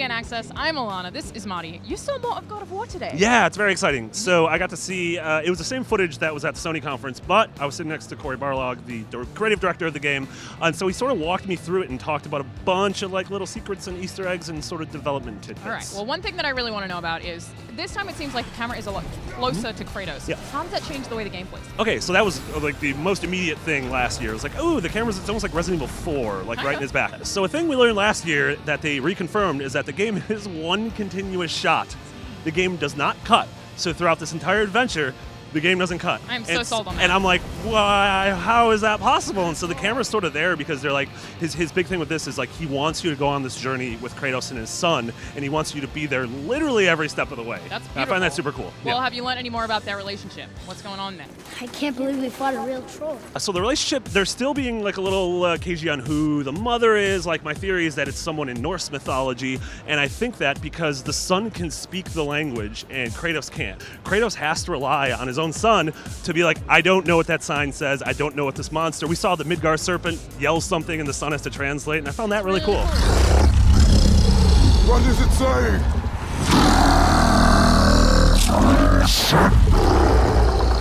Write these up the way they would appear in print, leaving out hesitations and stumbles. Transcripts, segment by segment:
IGN Access. I'm Alana. This is Marty. You saw more of God of War today. Yeah, it's very exciting. So I got to see, it was the same footage that was at the Sony conference, but I was sitting next to Cory Barlog, the creative director of the game, and so he sort of walked me through it and talked about a bunch of like little secrets and Easter eggs and sort of development tidbits. All right. Well, one thing that I really want to know about is this time it seems like the camera is a lot closer to Kratos. Yeah. How does that change the way the game plays? Okay, so that was like the most immediate thing last year. It was like, oh, the camera's, it's almost like Resident Evil 4, like right in his back. So a thing we learned last year that they reconfirmed is that the game is one continuous shot. The game does not cut. So throughout this entire adventure, the game doesn't cut. I'm so sold on that. And I'm like, why? How is that possible? And so the camera's sort of there because they're like, his big thing with this is like he wants you to go on this journey with Kratos and his son, and he wants you to be there literally every step of the way. That's beautiful. I find that super cool. Well, yeah. have you learned any more about their relationship? What's going on there? I can't believe we fought a real troll. So the relationship, they're still being like a little cagey on who the mother is. Like my theory is that it's someone in Norse mythology, and I think that because the son can speak the language and Kratos can't. Kratos has to rely on his own son to be like, I don't know what that sign says, I don't know what this monster. We saw the Midgar serpent yell something and the son has to translate, and I found that really cool. What does it say?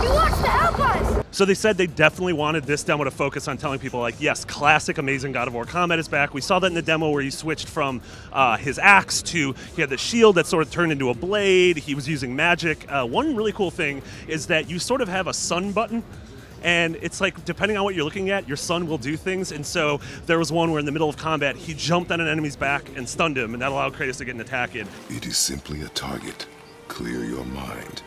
He wants to help us! So they said they definitely wanted this demo to focus on telling people like, yes, classic amazing God of War combat is back. We saw that in the demo where he switched from his axe to, he had the shield that sort of turned into a blade, he was using magic. One really cool thing is that you sort of have a sun button, and it's like, depending on what you're looking at, your son will do things. And so there was one where in the middle of combat, he jumped on an enemy's back and stunned him, and that allowed Kratos to get an attack in. It is simply a target. Clear your mind.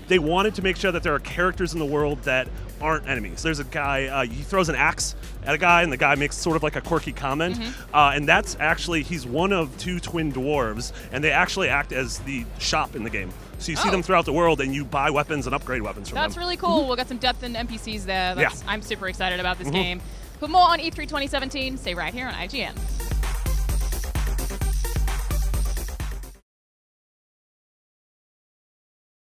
They wanted to make sure that there are characters in the world that aren't enemies. There's a guy, he throws an axe at a guy, and the guy makes sort of like a quirky comment. And that's actually, he's one of two twin dwarves, and they actually act as the shop in the game. So you see them throughout the world, and you buy weapons and upgrade weapons from them. That's really cool. We'll get some depth in NPCs there. Yeah. I'm super excited about this game. For more on E3 2017, stay right here on IGN.